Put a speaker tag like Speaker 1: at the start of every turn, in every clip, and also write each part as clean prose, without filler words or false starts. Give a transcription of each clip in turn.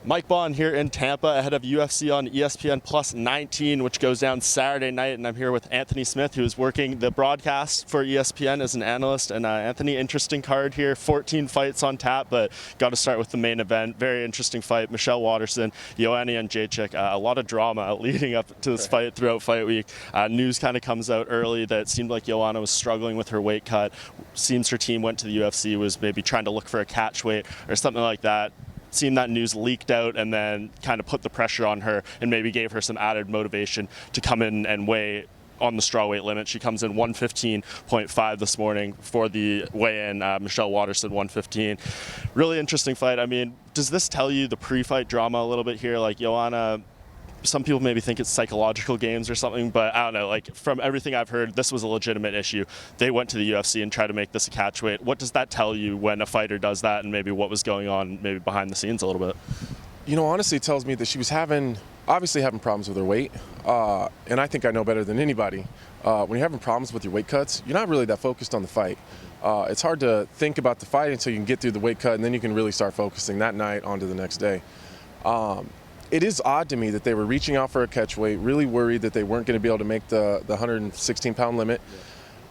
Speaker 1: Mike Bohn here in Tampa ahead of UFC on ESPN Plus 19, which goes down Saturday night, and I'm here with Anthony Smith, who is working the broadcast for ESPN as an analyst. And Anthony, interesting card here, 14 fights on tap, but got to start with the main event. Very interesting fight, Michelle Waterson, Joanna and Jacek. A lot of drama leading up to this fight throughout fight week. News kind of comes out early that it seemed like Joanna was struggling with her weight cut. Seems her team went to the UFC, was maybe trying to look for a catch weight or something like that. Seen that news leaked out and then kind of put the pressure on her and maybe gave her some added motivation to come in and weigh on the strawweight limit. She comes in 115.5 this morning for the weigh-in. Michelle Waterson 115. Really interesting fight. I mean, does this tell you the pre-fight drama a little bit here? Like Joanna, some people maybe think it's psychological games or something, but I don't know. Like, from everything I've heard, this was a legitimate issue. They went to the UFC and tried to make this a catch weight. What does that tell you when a fighter does that, and maybe what was going on maybe behind the scenes a little bit?
Speaker 2: You know, honestly, it tells me that she was obviously having problems with her weight, and I think I know better than anybody. When you're having problems with your weight cuts, you're not really that focused on the fight. It's hard to think about the fight until you can get through the weight cut, and then you can really start focusing that night onto the next day. It is odd to me that they were reaching out for a catch weight, really worried that they weren't going to be able to make the 116-pound limit,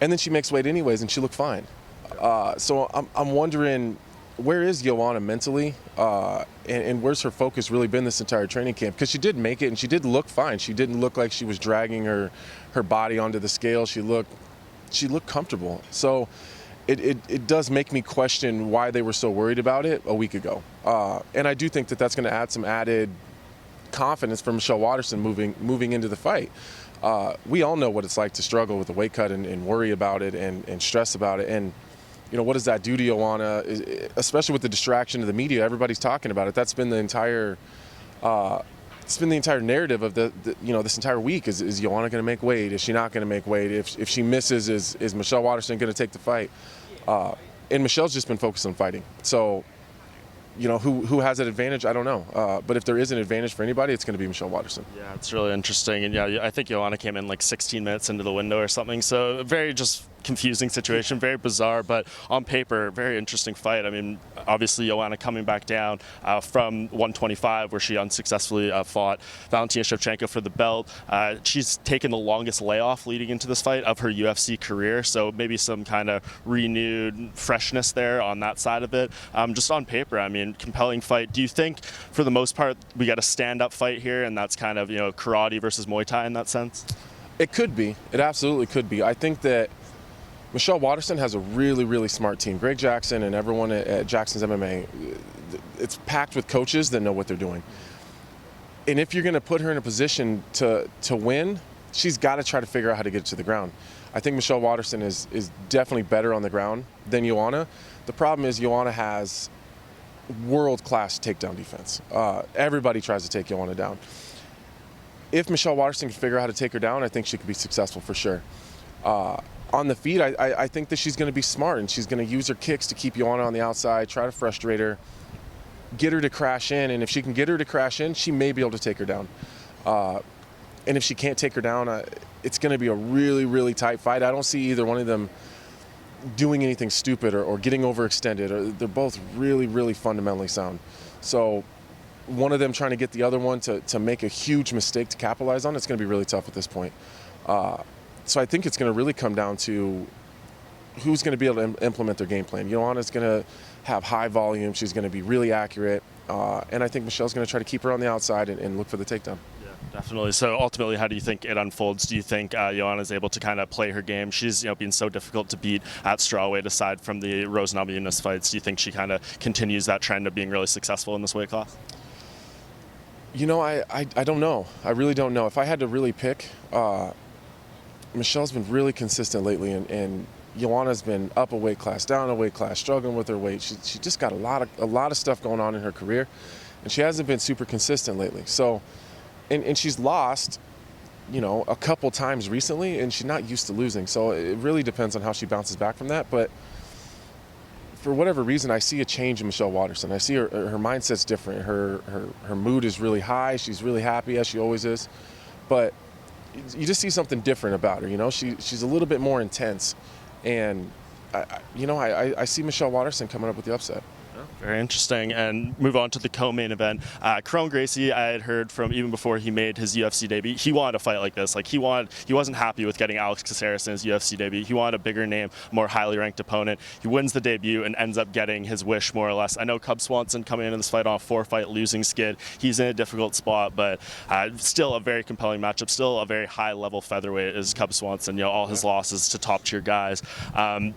Speaker 2: and then she makes weight anyways, and she looked fine. So I'm wondering, where is Joanna mentally, and where's her focus really been this entire training camp? Because she did make it, and she did look fine. She didn't look like she was dragging her body onto the scale. She looked comfortable. So it does make me question why they were so worried about it a week ago. And I do think that that's going to add some added confidence for Michelle Waterson moving into the fight. We all know what it's like to struggle with the weight cut and worry about it and stress about it. And you know, what does that do to Joanna, especially with the distraction of the media? Everybody's talking about it. That's been the entire narrative of this entire week. Is Joanna going to make weight? Is she not going to make weight? If she misses, is Michelle Waterson going to take the fight? And Michelle's just been focused on fighting. So, you know, who has that advantage? I don't know. But if there is an advantage for anybody, it's going to be Michelle Waterson.
Speaker 1: Yeah, it's really interesting. And yeah, I think Joanna came in like 16 minutes into the window or something. So very just confusing situation, very bizarre, but on paper, very interesting fight. I mean, obviously Joanna coming back down from 125, where she unsuccessfully fought Valentina Shevchenko for the belt. She's taken the longest layoff leading into this fight of her UFC career, so maybe some kind of renewed freshness there on that side of it. Just on paper, I mean, compelling fight. Do you think, for the most part, we got a stand-up fight here, and that's kind of, you know, karate versus Muay Thai in that sense?
Speaker 2: It could be. It absolutely could be. I think that Michelle Waterson has a really, really smart team. Greg Jackson and everyone at Jackson's MMA, it's packed with coaches that know what they're doing. And if you're going to put her in a position to win, she's got to try to figure out how to get it to the ground. I think Michelle Waterson is definitely better on the ground than Joanna. The problem is Joanna has world-class takedown defense. Everybody tries to take Joanna down. If Michelle Waterson can figure out how to take her down, I think she could be successful for sure. On the feet, I think that she's going to be smart, and she's going to use her kicks to keep Joanna on the outside, try to frustrate her, get her to crash in, and if she can get her to crash in, she may be able to take her down. And if she can't take her down, it's going to be a really, really tight fight. I don't see either one of them doing anything stupid or getting overextended. They're both really, really fundamentally sound. So one of them trying to get the other one to make a huge mistake to capitalize on, it's going to be really tough at this point. So I think it's going to really come down to who's going to be able to implement their game plan. Joanna's going to have high volume. She's going to be really accurate. And I think Michelle's going to try to keep her on the outside and look for the takedown.
Speaker 1: Yeah, definitely. So ultimately, how do you think it unfolds? Do you think Joanna's able to kind of play her game? She's, you know, been so difficult to beat at strawweight aside from the Rose Namajunas fights. Do you think she kind of continues that trend of being really successful in this weight class?
Speaker 2: You know, I don't know. I really don't know. If I had to really pick, Michelle's been really consistent lately, and Joanna's been up a weight class, down a weight class, struggling with her weight. She just got a lot of stuff going on in her career, and she hasn't been super consistent lately. So, and she's lost, you know, a couple times recently, and she's not used to losing. So it really depends on how she bounces back from that. But for whatever reason, I see a change in Michelle Waterson. I see her mindset's different. Her mood is really high. She's really happy, as she always is. But you just see something different about her, you know. She's a little bit more intense, and I see Michelle Waterson coming up with the upset.
Speaker 1: Yeah, Very interesting. And move on to the co-main event. Kron Gracie, I had heard from even before he made his UFC debut, he wanted a fight like this. Like he wasn't happy with getting Alex Caceres in his UFC debut. He wanted a bigger name, more highly ranked opponent. He wins the debut and ends up getting his wish more or less. I know Cub Swanson coming into this fight on a 4-fight losing skid. He's in a difficult spot, but still a very compelling matchup. Still a very high level featherweight is Cub Swanson. You know, all his losses to top tier guys.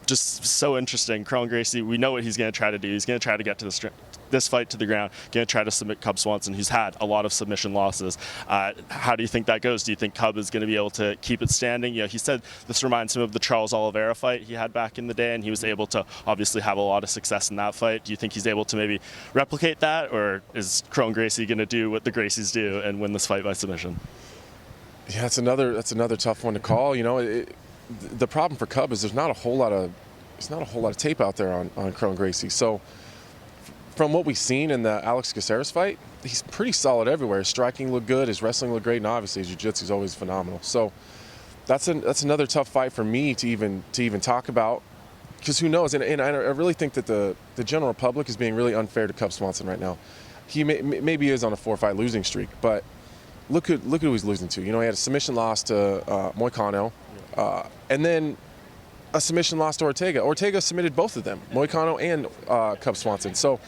Speaker 1: Just so interesting. Kron Gracie, we know what he's going to try to do. He's going to try to get to this fight to the ground, going to try to submit Cub Swanson, who's had a lot of submission losses. How do you think that goes? Do you think Cub is going to be able to keep it standing? You know, he said this reminds him of the Charles Oliveira fight he had back in the day, and he was able to obviously have a lot of success in that fight. Do you think he's able to maybe replicate that, or is Kron Gracie going to do what the Gracies do and win this fight by submission?
Speaker 2: Yeah, that's another tough one to call. You know, the problem for Cub is there's not a whole lot of tape out there on Kron Gracie. So from what we've seen in the Alex Caceres fight, he's pretty solid everywhere. His striking looked good, his wrestling looked great, and obviously his jiu-jitsu is always phenomenal. So that's another tough fight for me to even talk about, because who knows? And I really think that the general public is being really unfair to Cub Swanson right now. He maybe is on a 4-fight losing streak, but look who he's losing to. You know, he had a submission loss to Moicano, and then a submission loss to Ortega. Ortega submitted both of them, Moicano and Cub Swanson. So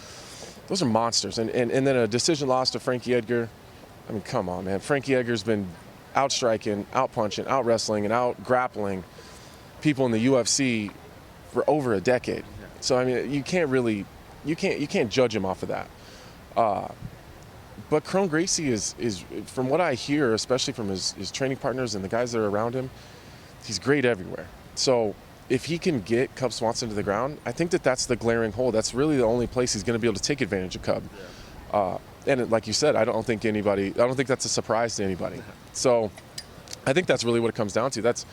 Speaker 2: those are monsters. And then a decision loss to Frankie Edgar. I mean, come on, man. Frankie Edgar's been out-striking, out-punching, out-wrestling, and out-grappling people in the UFC for over a decade. So, I mean, you can't judge him off of that. But Kron Gracie is, from what I hear, especially from his training partners and the guys that are around him, he's great everywhere. So if he can get Cub Swanson to the ground, I think that's the glaring hole. That's really the only place he's going to be able to take advantage of Cub. And like you said, I don't think that's a surprise to anybody. So I think that's really what it comes down to. That's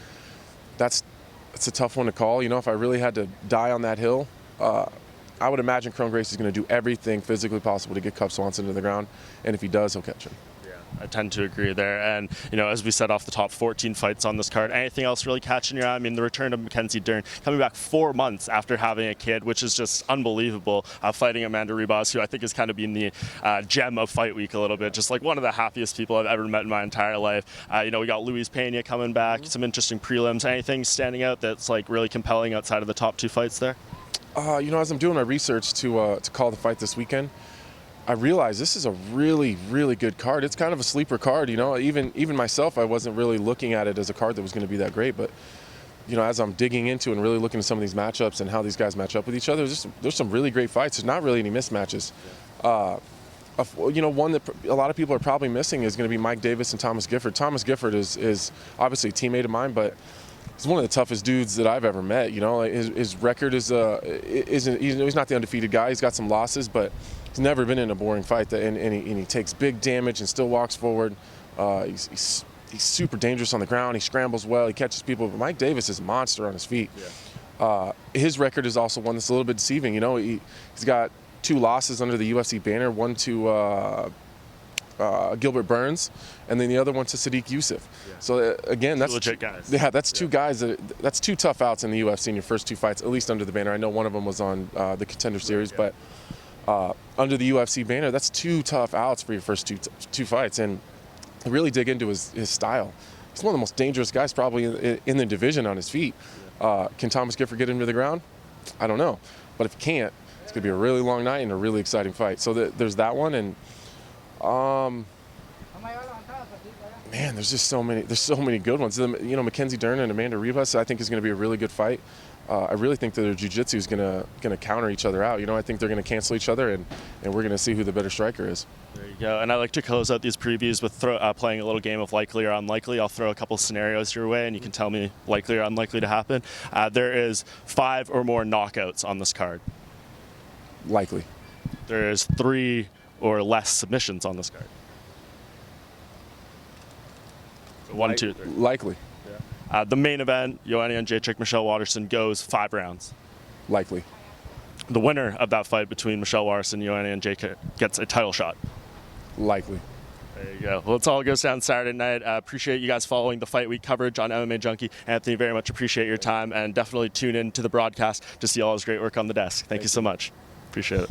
Speaker 2: a tough one to call. You know, if I really had to die on that hill, I would imagine Kron Gracie is going to do everything physically possible to get Cub Swanson to the ground, and if he does, he'll catch him.
Speaker 1: I tend to agree there. And, you know, as we said off the top, 14 fights on this card. Anything else really catching your eye? I mean, the return of Mackenzie Dern, coming back 4 months after having a kid, which is just unbelievable, fighting Amanda Ribas, who I think has kind of been the gem of Fight Week a little bit, just like one of the happiest people I've ever met in my entire life. You know, we got Luis Pena coming back, some interesting prelims. Anything standing out that's like really compelling outside of the top 2 fights there?
Speaker 2: You know, as I'm doing my research to call the fight this weekend, I realized this is a really, really good card. It's kind of a sleeper card, you know. Even myself, I wasn't really looking at it as a card that was going to be that great. But, you know, as I'm digging into and really looking at some of these matchups and how these guys match up with each other, there's some really great fights. There's not really any mismatches. You know, one that a lot of people are probably missing is going to be Mike Davis and Thomas Gifford. Thomas Gifford is obviously a teammate of mine, but he's one of the toughest dudes that I've ever met. You know, his record he's not the undefeated guy. He's got some losses, but he's never been in a boring fight. And he takes big damage and still walks forward. He's super dangerous on the ground. He scrambles well. He catches people. But Mike Davis is a monster on his feet. Yeah. His record is also one that's a little bit deceiving. You know, he's got 2 losses under the UFC banner. One to Gilbert Burns, and then the other one to Sadiq Youssef. Yeah. So again, that's
Speaker 1: legit guys.
Speaker 2: Yeah, that's 2 guys that's 2 tough outs in the UFC in your first 2 fights, at least under the banner. I know one of them was on the Contender Series, but under the UFC banner, that's 2 tough outs for your first two fights. And really dig into his style. He's one of the most dangerous guys probably in the division on his feet. Can Thomas Gifford get him to the ground? I don't know, but if he can't, it's gonna be a really long night and a really exciting fight. So there's that one. And man, there's just so many good ones. You know, Mackenzie Dern and Amanda Ribas, I think is going to be a really good fight. I really think that their jiu-jitsu is going to counter each other out. You know, I think they're going to cancel each other, and we're going to see who the better striker is.
Speaker 1: There you go. And I like to close out these previews with playing a little game of likely or unlikely. I'll throw a couple scenarios your way, and you can tell me likely or unlikely to happen. There is 5 or more knockouts on this card.
Speaker 2: Likely.
Speaker 1: There is 3 or less submissions on this card. 1, 2, 3.
Speaker 2: Likely.
Speaker 1: Yeah. The main event, Yoel Jacek, Michelle Waterson, goes 5 rounds.
Speaker 2: Likely.
Speaker 1: The winner of that fight between Michelle Waterson and Yoel Jacek gets a title shot.
Speaker 2: Likely.
Speaker 1: There you go. Well, it's all goes down Saturday night. Appreciate you guys following the Fight Week coverage on MMA Junkie. Anthony, very much appreciate your time, and definitely tune in to the broadcast to see all his great work on the desk. Thank you so much. Appreciate it.